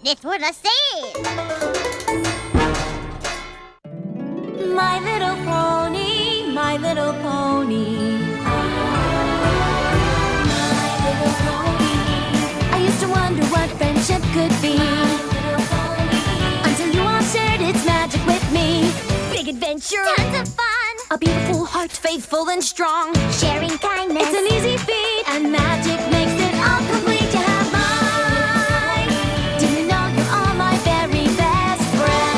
That's what I said. My little pony, my little pony. My little pony. I used to wonder what friendship could be. My little pony. Until you all shared its magic with me. Big adventure. Tons of fun. A beautiful heart, faithful and strong. Sharing kindness. It's an easy feat, and magic makes it all complete. You have mine. Do you know you're all my very best friends?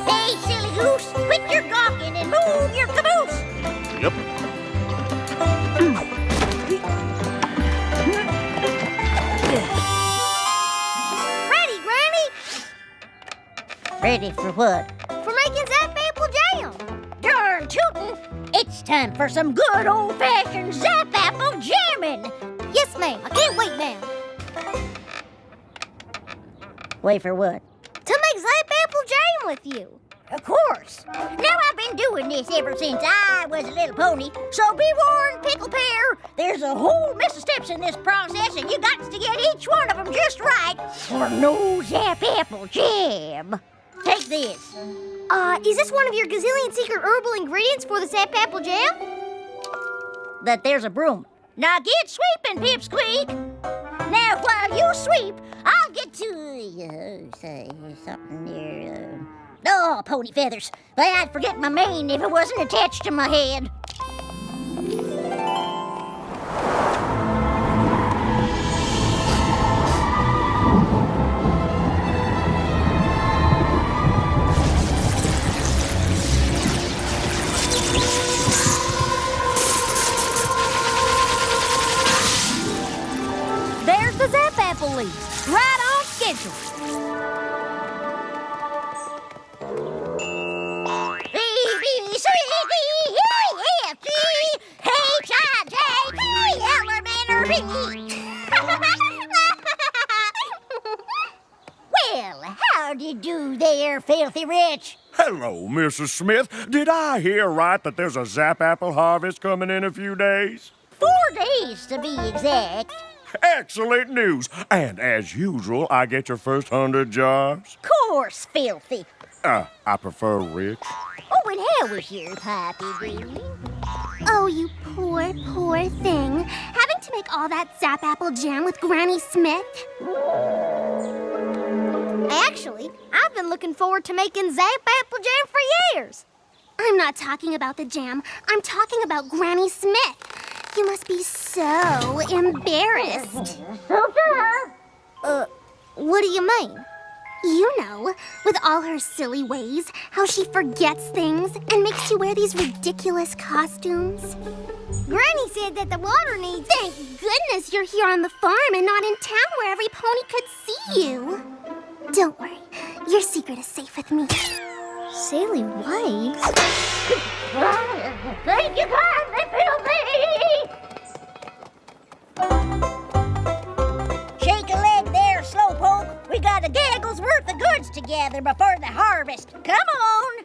Hey, silly goose, quit your gawking and move your caboose. Yep. Ready, Granny? Ready for what? For making Zap Apple Jam. Darn tootin'! It's time for some good old-fashioned Zap Apple jamming. Yes, ma'am. I can't wait now. Wait for what? To make Zap Apple Jam with you. Of course. Now, I've been doing this ever since I was a little pony, so be warned, Pickle Pear. There's a whole mess of steps in this process, and you got to get each one of them just right for no Zap Apple Jam. Take this. Is this one of your gazillion secret herbal ingredients for the Zap Apple Jam? That there's a broom. Now get sweeping, Pipsqueak. Now, while you sweep, I'll get to, say something there. Oh, pony feathers. But I'd forget my mane if it wasn't attached to my head. There's the Zap Apple leaves, right on schedule. Well, how'd you do there, filthy rich? Hello, Mrs. Smith. Did I hear right that there's a Zap Apple harvest coming in a few days? 4 days, to be exact. Excellent news. And as usual, I get your first 100 jars. Course, filthy. I prefer rich. Oh, and how was your poppy, Green? Oh, you poor, poor thing. Having to make all that Zap Apple Jam with Granny Smith? Actually, I've been looking forward to making Zap Apple Jam for years. I'm not talking about the jam. I'm talking about Granny Smith. You must be so embarrassed. What do you mean? You know, with all her silly ways, how she forgets things and makes you wear these ridiculous costumes. Granny said that the water needs... Thank goodness you're here on the farm and not in town where every pony could see you. Don't worry, your secret is safe with me. Silly ways? Thank you kindly, filthy! Shake a leg there, slowpoke. We got a gaggle's worth of goods to gather before the harvest. Come on.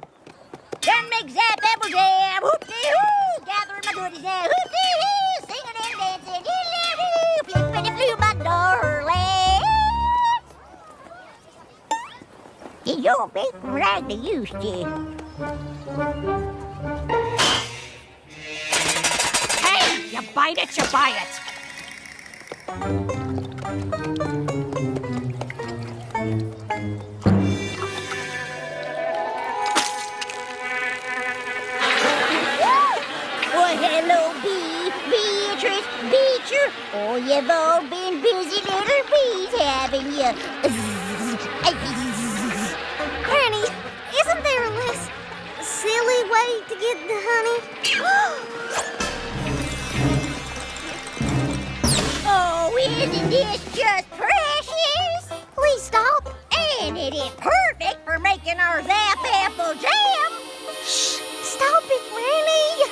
Done make Zap Apple Jam. Hoop-dee-hoo. Gathering my goodies now. Hoop-dee-hoo. Singing and dancing. Hoo-dee-hoo. Flippity-flew, my darling. You don't make them like they used to. Hey, you bite it, you buy it. Well, hello, Beatrice, Beecher. Oh, you've all been busy little bees, haven't you? Granny, isn't there a less silly way to get the honey? Oh, isn't this just precious? Please stop. And it is perfect for making our Zap Apple Jam. Shh, stop it, Granny.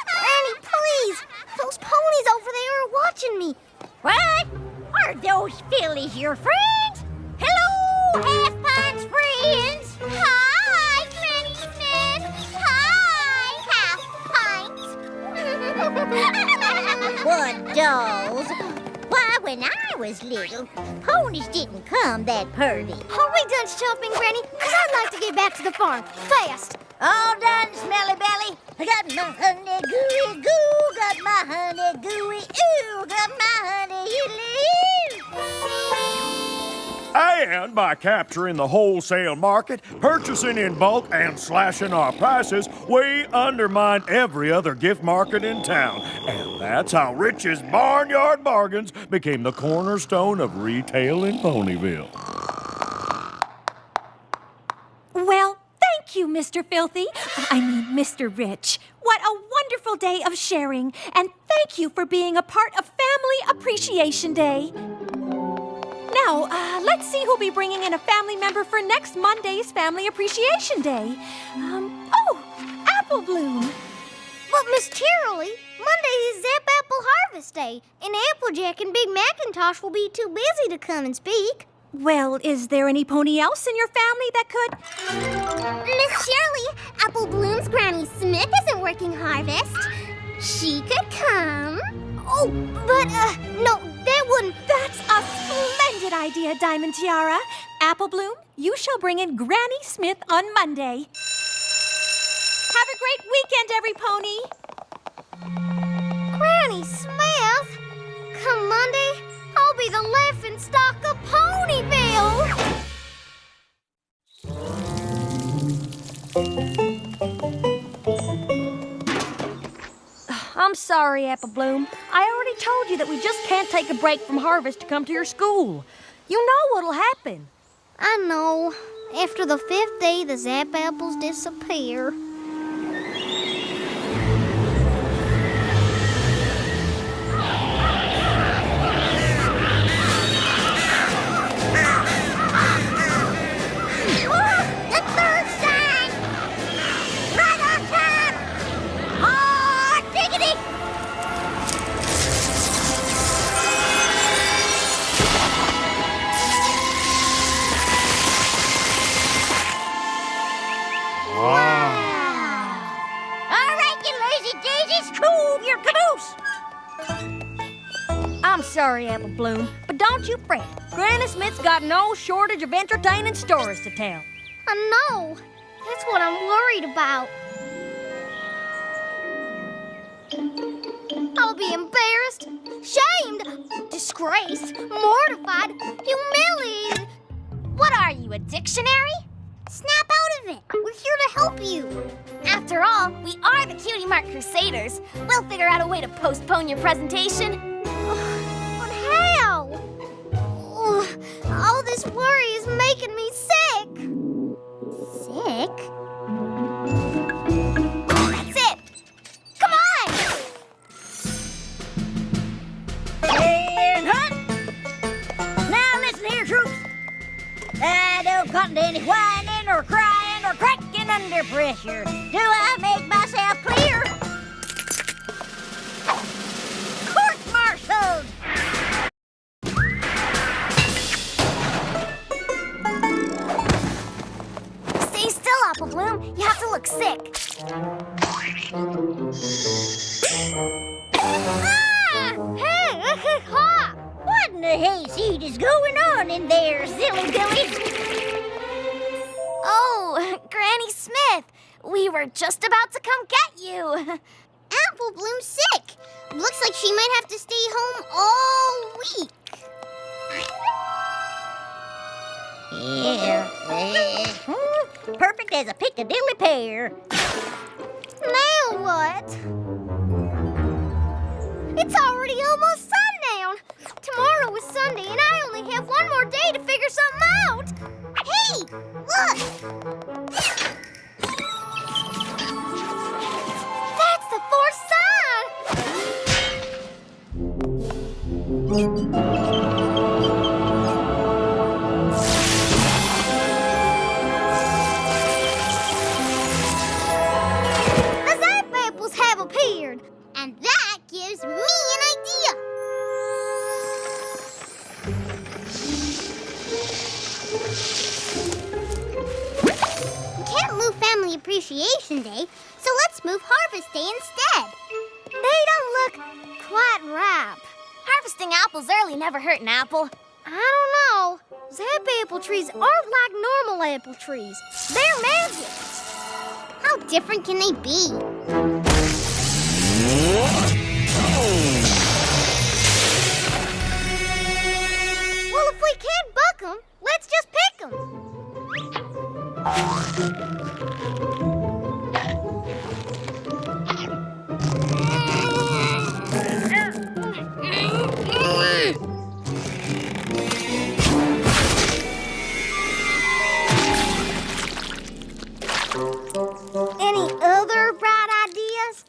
Granny, please. Those ponies over there are watching me. What? Are those fillies your friends? Hello, Half Pint's friends. Hi, Granny Smith. Hi, Half Pints. What dolls? Why, when I was little, ponies didn't come that purty. Are we done shopping, Granny? Because I'd like to get back to the farm. Fast. All done, smelly belly. I got my honey gooey goo, got my honey gooey ooh, got my honey And by capturing the wholesale market, purchasing in bulk, and slashing our prices, we undermine every other gift market in town. And that's how Rich's Barnyard Bargains became the cornerstone of retail in Ponyville. Well, thank you, Mr. Filthy. Mr. Rich. What a wonderful day of sharing. And thank you for being a part of Family Appreciation Day. Now, let's see who'll be bringing in a family member for next Monday's Family Appreciation Day. Apple Bloom. But, Miss Cheerilee, Monday is Zap Apple Harvest Day, and Applejack and Big Macintosh will be too busy to come and speak. Well, is there any pony else in your family that could? Miss Shirley, Apple Bloom's Granny Smith isn't working harvest. She could come. Oh, but, no, that wouldn't... That's a splendid idea, Diamond Tiara. Apple Bloom, you shall bring in Granny Smith on Monday. Have a great weekend, every pony. Granny Smith? Come Monday, I'll be the laughing stock of Ponyville. I'm sorry, Apple Bloom. I already told you that we just can't take a break from harvest to come to your school. You know what'll happen. I know. After the 5th day, the Zap Apples disappear. The third sign! Right on time! Hot diggity! All right, you lazy daisies, move your caboose! I'm sorry, Apple Bloom, but don't you fret. Granny Smith's got no shortage of entertaining stories to tell. I know. That's what I'm worried about. I'll be embarrassed, shamed, disgraced, mortified, humiliated. What are you, a dictionary? Snap out of it. We're here to help you. After all, we are the Cutie Mark Crusaders. We'll figure out a way to postpone your presentation. But how? All this worry is making me sick. Sick? That's it. Come on! And hut! Now listen here, troops. I don't cotton to any whining or crying or cracking under pressure. Do I make myself clear? Court-martialed! Stay still, Apple Bloom. You have to look sick. Hey, ha! What in the hayseed is going on in there, silly billies? Oh, Granny Smith. We were just about to come get you. Apple Bloom's sick. Looks like she might have to stay home all week. Yeah. Perfect as a Piccadilly pear. Now what? It's already almost sundown. Tomorrow is Sunday, and I only have one more day to figure something out. Hey, look! That's the 4th The Zap Apples have appeared, and that gives me an idea. We can't move Family Appreciation Day, so let's move Harvest Day instead. They don't Harvesting apples early never hurt an apple. I don't know. Zap apple trees aren't like normal apple trees. They're magic. How different can they be? Well, if we can't buck them, let's just pick them. Any other bright ideas?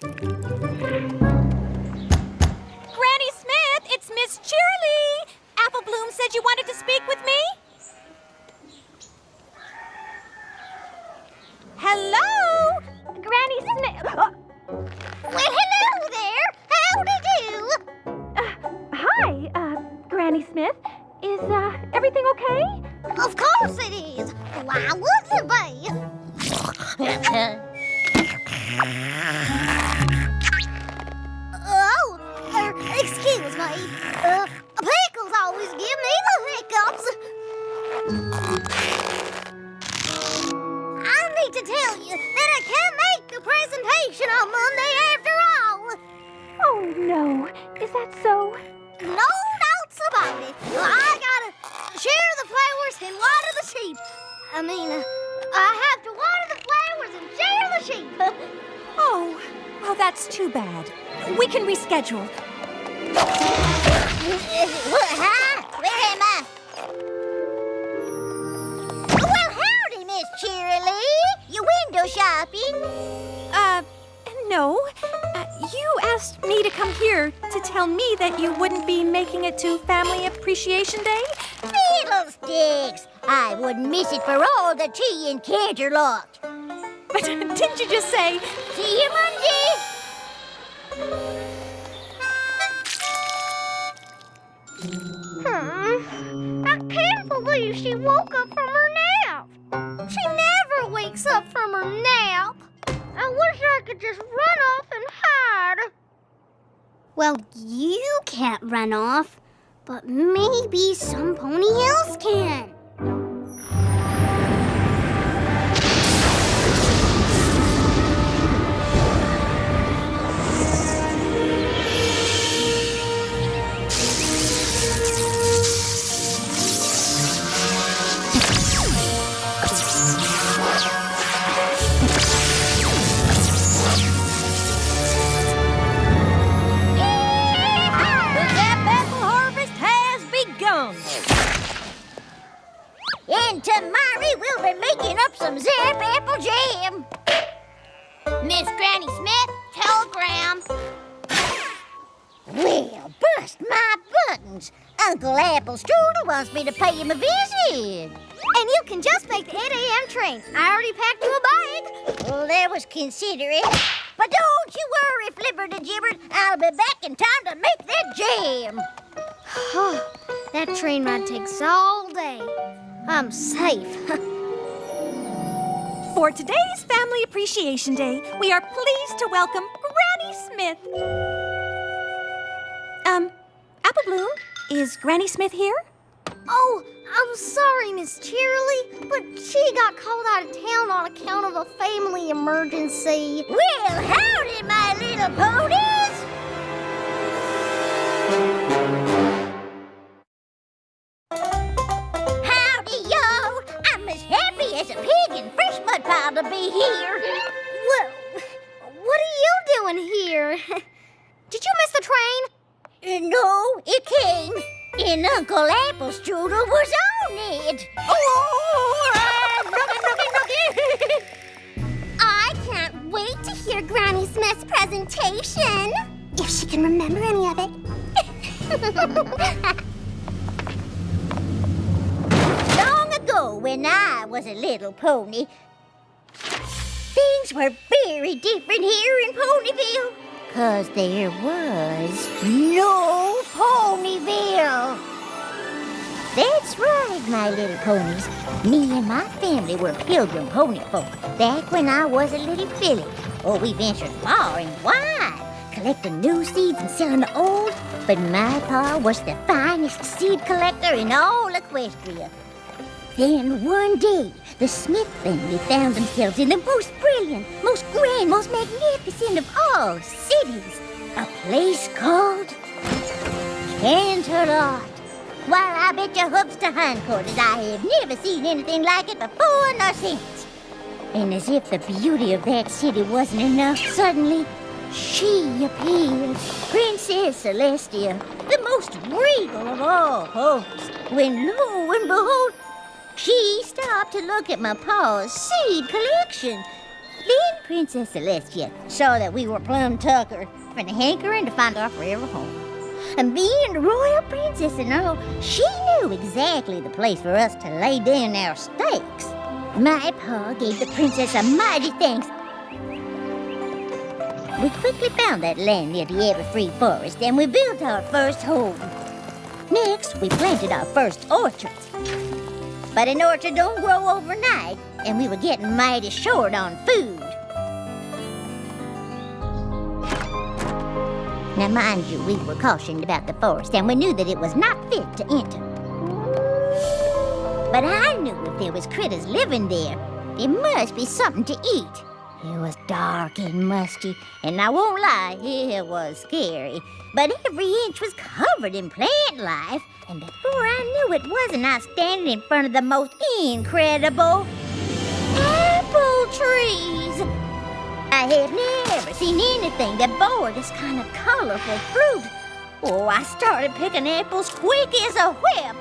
Granny Smith, it's Miss Cheerilee. Apple Bloom said you wanted to speak with me. Hello? Granny Smith. Well, hello there. Howdy do. Hi, Granny Smith. Is, everything okay? Of course it is. Why wouldn't it be? Excuse me. Pickles always give me the hiccups. I need to tell you that I can't make the presentation on Monday after all. Oh, no. Is that so? No doubts about it. I gotta share the flowers and water the sheep. I have to water the flowers and share the sheep. Oh, well, that's too bad. We can reschedule. Hi, where am I? Well, howdy, Miss Cheerilee. You window shopping? No. You asked me to come here to tell me that you wouldn't be making it to Family Appreciation Day? Fiddlesticks! I wouldn't miss it for all the tea in Canterlot. But didn't you just say... See you Monday! I can't believe she woke up from her nap. She never wakes up from her nap. I wish I could just run off and hide. Well, you can't run off, but maybe some pony else can. And tomorrow we'll be making up some Zap apple jam. Miss Granny Smith, telegram. Well, bust my buttons. Uncle Apple Strudel wants me to pay him a visit. And you can just make the 8 a.m. train. I already packed you a bag. Well, that was considerate. But don't you worry, Flipper-de-Gibber. I'll be back in time to make that jam. That train ride takes all day. I'm safe. For today's Family Appreciation Day, we are pleased to welcome Granny Smith. Apple Bloom, is Granny Smith here? Oh, I'm sorry, Miss Cheerilee, but she got called out of town on account of a family emergency. Well, howdy, my little ponies. As a pig in fresh mud pile to be here. Well, what are you doing here? Did you miss the train? No, it came. And Uncle Apple Strudel was on it. I can't wait to hear Granny Smith's presentation. If she can remember any of it. Long ago, when I was a little pony, things were very different here in Ponyville. 'Cause there was no Ponyville. That's right, my little ponies. Me and my family were pilgrim pony folk back when I was a little filly. Oh, we ventured far and wide, collecting new seeds and selling the old But my pa was the finest seed collector in all Equestria. Then one day, the Smith family found themselves in the most brilliant, most grand, most magnificent of all cities. A place called Canterlot. While I bet your hooks to hindquarters, I have never seen anything like it before nor since. And as if the beauty of that city wasn't enough, suddenly she appeared, Princess Celestia, the most regal of all hosts, when lo and behold, she stopped to look at my pa's seed collection. Then Princess Celestia saw that we were plumb tuckered and hankering to find our forever home. And being the royal princess and all, she knew exactly the place for us to lay down our stakes. My pa gave the princess a mighty thanks. We quickly found that land near the Everfree Forest, and we built our first home. Next, we planted our first orchards. But an orchard don't grow overnight, and we were getting mighty short on food. Now, mind you, we were cautioned about the forest, and we knew that it was not fit to enter. But I knew if there was critters living there, there must be something to eat. It was dark and musty, and I won't lie, it was scary. But every inch was covered in plant life, and before I knew it, wasn't I standing in front of the most incredible apple trees? I have never seen anything that bore this kind of colorful fruit. Oh, I started picking apples quick as a whip.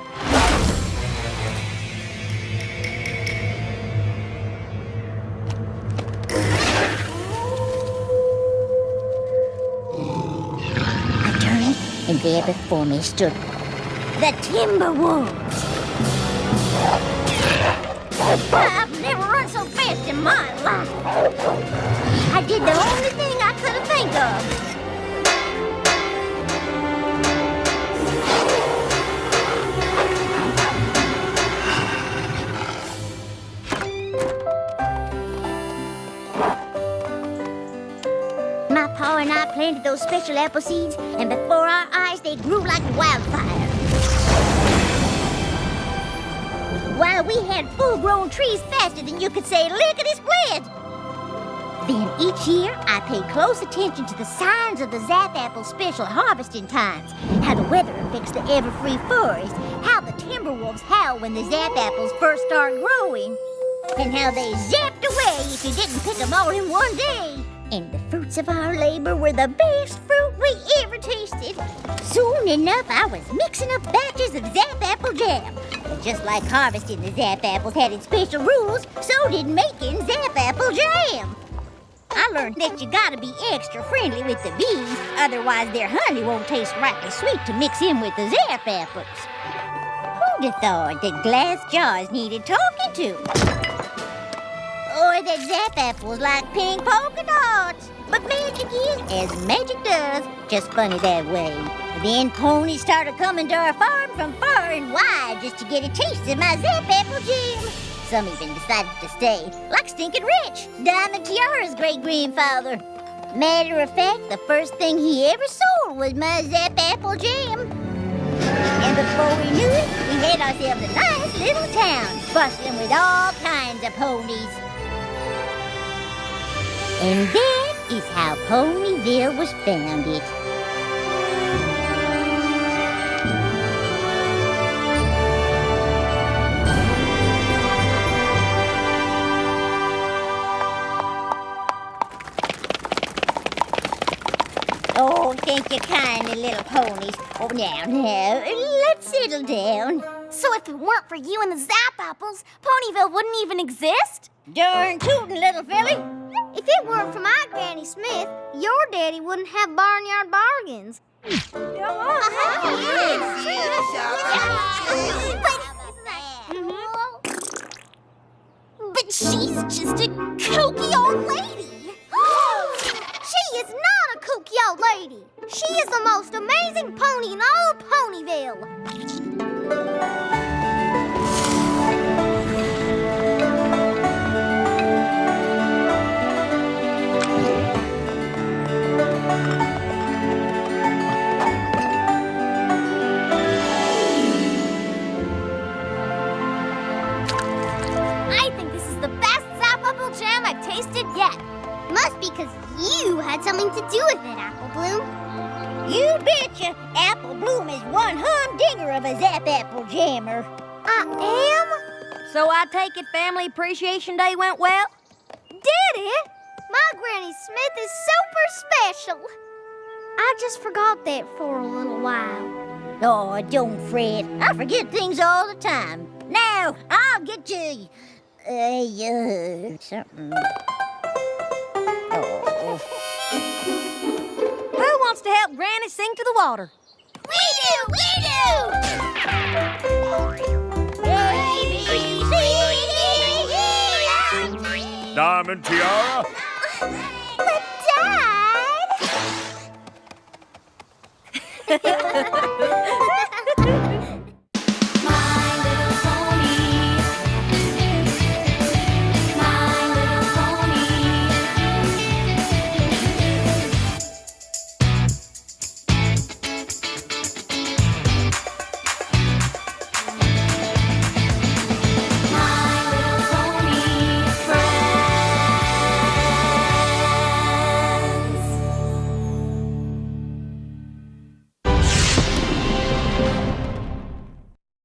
I turned, and there before me stood the timber wolves. I've never run so fast in my life. I did the only thing I could think of. My pa and I planted those special apple seeds, and before our eyes, they grew like wildfire. While we had full-grown trees faster than you could say lickety-split. Then each year, I paid close attention to the signs of the Zap Apple special harvesting times, how the weather affects the Everfree Forest, how the Timberwolves howl when the Zap Apples first start growing, and how they zapped away if you didn't pick them all in one day. And the fruits of our labor were the best fruit we ever tasted. Soon enough, I was mixing up batches of Zap Apple jam. And just like harvesting the Zap Apples had its special rules, so did making Zap Apple jam. I learned that you gotta be extra friendly with the bees, otherwise their honey won't taste rightly sweet to mix in with the Zap Apples. Who'd have thought that glass jars needed talking to? Or that Zap Apples like pink polka dots. But magic is as magic does, just funny that way. Then ponies started coming to our farm from far and wide just to get a taste of my Zap Apple jam. Some even decided to stay, like Stinkin' Rich, Diamond Tiara's great-grandfather. Matter of fact, the first thing he ever sold was my Zap Apple jam. And before we knew it, we had ourselves a nice little town, bustling with all kinds of ponies. And that is how Ponyville was founded. Oh, thank you kindly, little ponies. Oh, now, let's settle down. So if it weren't for you and the Zap Apples, Ponyville wouldn't even exist? Darn tootin', little filly. If it weren't for my Granny Smith, your daddy wouldn't have barnyard bargains. But she's just a kooky old lady. She is not a kooky old lady. She is the most amazing pony in all Ponyville. You betcha, Apple Bloom is one humdinger of a Zap Apple Jammer. I am? So I take it Family Appreciation Day went well? Did it? My Granny Smith is super special. I just forgot that for a little while. Oh, don't fret. I forget things all the time. Now, I'll get you... something... Oh. Who wants to help Granny sing to the water? We do! Diamond Tiara? But, Dad...